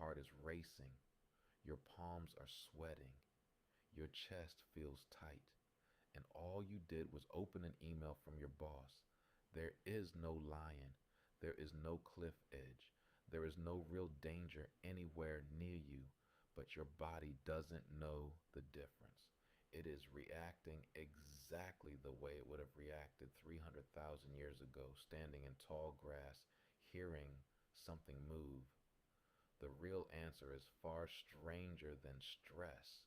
heart is racing, your palms are sweating, your chest feels tight, and all you did was open an email from your boss. There is no lion, there is no cliff edge, there is no real danger anywhere near you, but your body doesn't know the difference. It is reacting exactly the way it would have reacted 300,000 years ago, standing in tall grass, hearing something move. The real answer is far stranger than stress.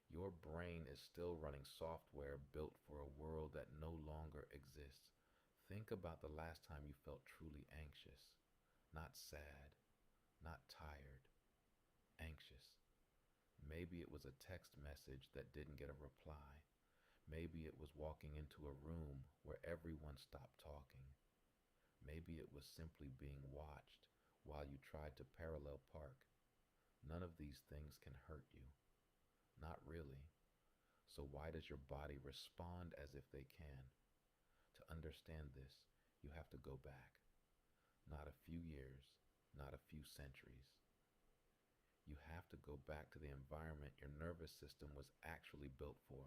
Your brain is still running software built for a world that no longer exists. Think about the last time you felt truly anxious. Not sad, not tired, anxious. Maybe it was a text message that didn't get a reply. Maybe it was walking into a room where everyone stopped talking. Maybe it was simply being watched while you tried to parallel park. None of these things can hurt you. Not really. So why does your body respond as if they can? To understand this, you have to go back. Not a few years, not a few centuries. You have to go back to the environment your nervous system was actually built for,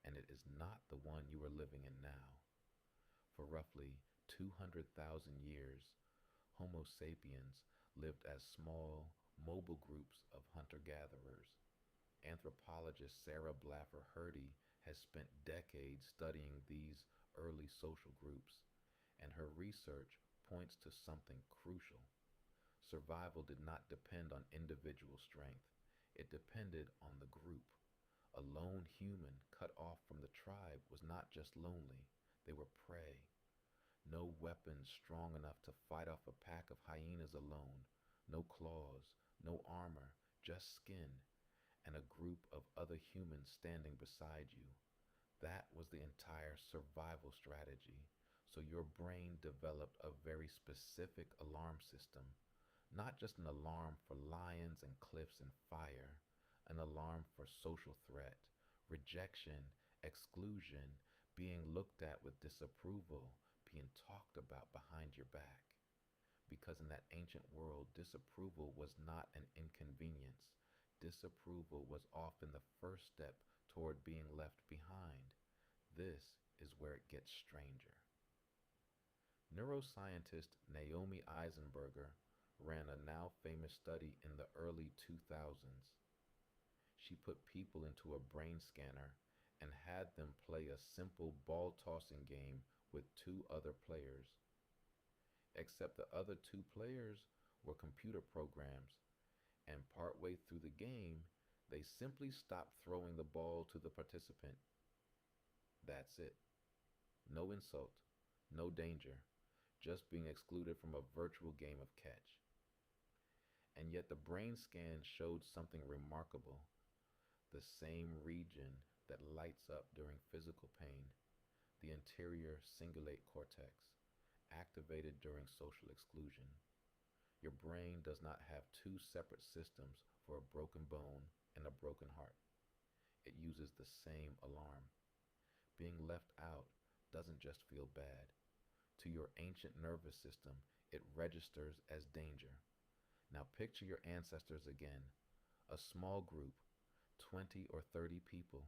and it is not the one you are living in now. For roughly 200,000 years, Homo sapiens lived as small, mobile groups of hunter-gatherers. Anthropologist Sarah Blaffer Hrdy has spent decades studying these early social groups, and her research points to something crucial. Survival did not depend on individual strength. It depended on the group. A lone human cut off from the tribe was not just lonely, they were prey. No weapons strong enough to fight off a pack of hyenas alone. No claws, no armor, just skin, and a group of other humans standing beside you. That was the entire survival strategy. So your brain developed a very specific alarm system, not just an alarm for lions and cliffs and fire, an alarm for social threat, rejection, exclusion, being looked at with disapproval, being talked about behind your back. Because in that ancient world, disapproval was not an inconvenience. Disapproval was often the first step toward being left behind. This is where it gets stranger. Neuroscientist Naomi Eisenberger ran a now famous study in the early 2000s. She put people into a brain scanner and had them play a simple ball tossing game with two other players. Except the other two players were computer programs, and partway through the game, they simply stopped throwing the ball to the participant. That's it. No insult, no danger, just being excluded from a virtual game of catch. And yet the brain scan showed something remarkable. The same region that lights up during physical pain, the anterior cingulate cortex, activated during social exclusion. Your brain does not have two separate systems for a broken bone and a broken heart. It uses the same alarm. Being left out doesn't just feel bad. To your ancient nervous system, it registers as danger. Now picture your ancestors again, a small group, 20 or 30 people,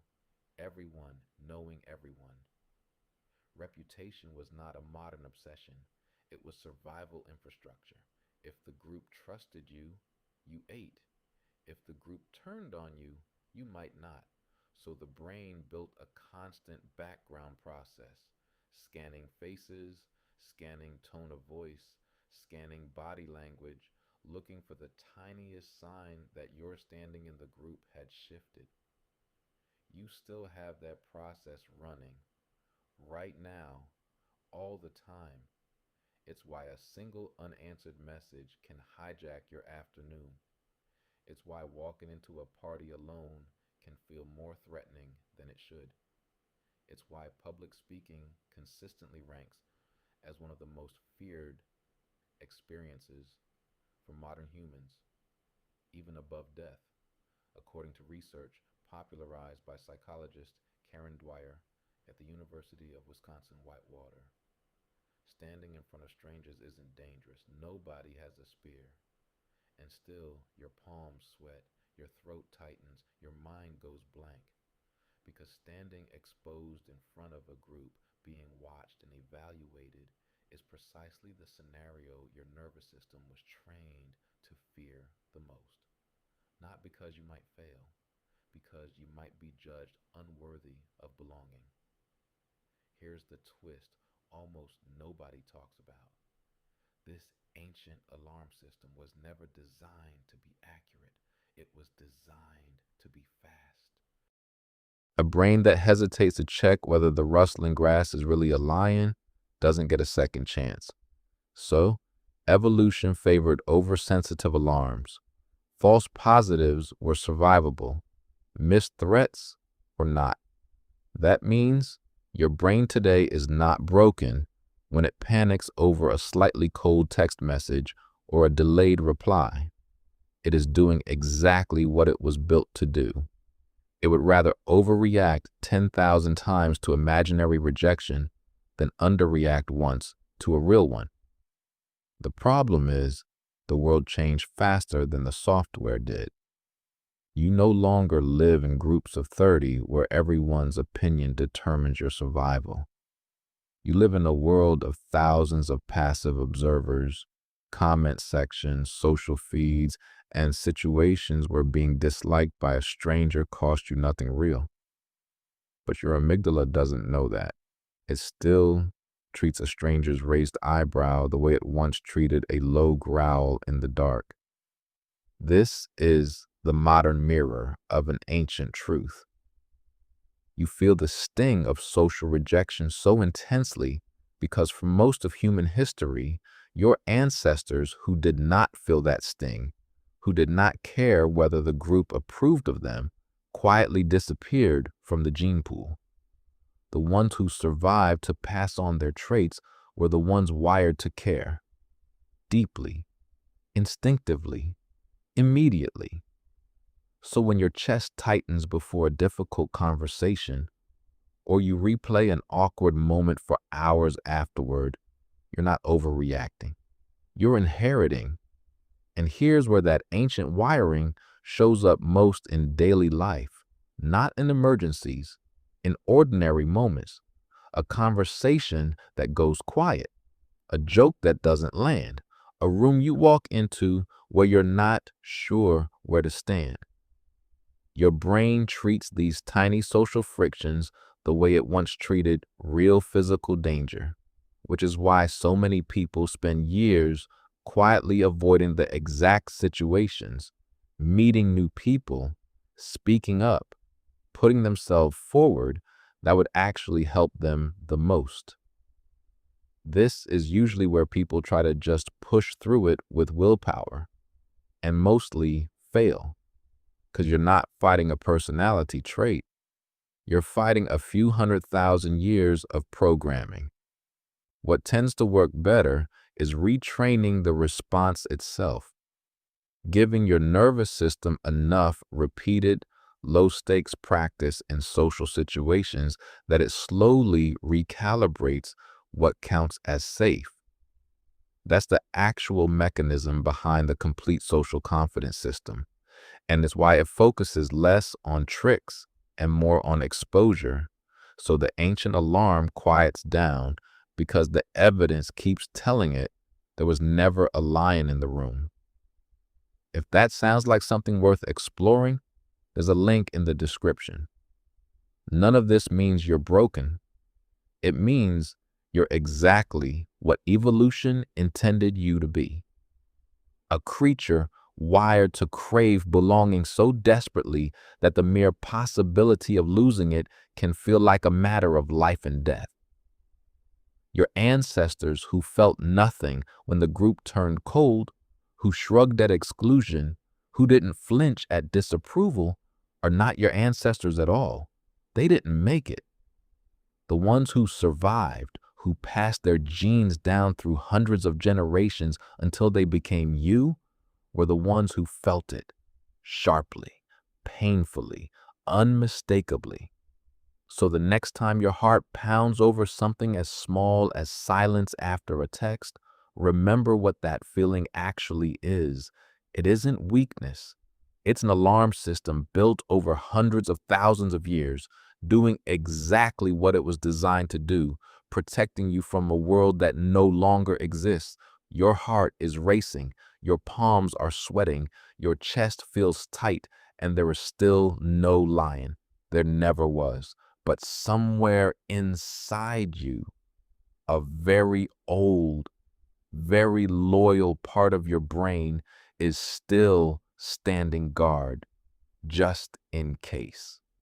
everyone knowing everyone. Reputation was not a modern obsession, it was survival infrastructure. If the group trusted you, you ate. If the group turned on you, you might not. So the brain built a constant background process, scanning faces, scanning tone of voice, scanning body language, looking for the tiniest sign that your standing in the group had shifted. You still have that process running, right now, all the time. It's why a single unanswered message can hijack your afternoon. It's why walking into a party alone can feel more threatening than it should. It's why public speaking consistently ranks as one of the most feared experiences for modern humans, even above death, according to research popularized by psychologist Karen Dwyer at the University of Wisconsin-Whitewater. Standing in front of strangers isn't dangerous. Nobody has a spear. And still, your palms sweat, your throat tightens, your mind goes blank. Because standing exposed in front of a group, being watched and evaluated, is precisely the scenario your nervous system was trained to fear the most. Not because you might fail, because you might be judged unworthy of belonging. Here's the twist almost nobody talks about. This ancient alarm system was never designed to be accurate, it was designed to be fast. A brain that hesitates to check whether the rustling grass is really a lion doesn't get a second chance. So, evolution favored oversensitive alarms. False positives were survivable, missed threats were not. That means your brain today is not broken when it panics over a slightly cold text message or a delayed reply. It is doing exactly what it was built to do. It would rather overreact 10,000 times to imaginary rejection than underreact once to a real one. The problem is, the world changed faster than the software did. You no longer live in groups of 30 where everyone's opinion determines your survival. You live in a world of thousands of passive observers, comment sections, social feeds, and situations where being disliked by a stranger costs you nothing real. But your amygdala doesn't know that. It still treats a stranger's raised eyebrow the way it once treated a low growl in the dark. This is the modern mirror of an ancient truth. You feel the sting of social rejection so intensely because for most of human history, your ancestors who did not feel that sting, who did not care whether the group approved of them, quietly disappeared from the gene pool. The ones who survived to pass on their traits were the ones wired to care, deeply, instinctively, immediately. So when your chest tightens before a difficult conversation, or you replay an awkward moment for hours afterward, you're not overreacting. You're inheriting. And here's where that ancient wiring shows up most in daily life, not in emergencies, in ordinary moments. A conversation that goes quiet, a joke that doesn't land, a room you walk into where you're not sure where to stand. Your brain treats these tiny social frictions the way it once treated real physical danger, which is why so many people spend years quietly avoiding the exact situations, meeting new people, speaking up, putting themselves forward that would actually help them the most. This is usually where people try to just push through it with willpower and mostly fail. Because you're not fighting a personality trait. You're fighting a few 100,000 years of programming. What tends to work better is retraining the response itself, giving your nervous system enough repeated, low-stakes practice in social situations that it slowly recalibrates what counts as safe. That's the actual mechanism behind the complete social confidence system. And it's why it focuses less on tricks and more on exposure. So the ancient alarm quiets down because the evidence keeps telling it there was never a lion in the room. If that sounds like something worth exploring, there's a link in the description. None of this means you're broken. It means you're exactly what evolution intended you to be. A creature wired to crave belonging so desperately that the mere possibility of losing it can feel like a matter of life and death. Your ancestors who felt nothing when the group turned cold, who shrugged at exclusion, who didn't flinch at disapproval, are not your ancestors at all. They didn't make it. The ones who survived, who passed their genes down through hundreds of generations until they became you, were the ones who felt it sharply, painfully, unmistakably. So the next time your heart pounds over something as small as silence after a text, remember what that feeling actually is. It isn't weakness. It's an alarm system built over hundreds of thousands of years, doing exactly what it was designed to do, protecting you from a world that no longer exists. Your heart is racing, your palms are sweating, your chest feels tight, and there is still no lion. There never was. But somewhere inside you, a very old, very loyal part of your brain is still standing guard, just in case.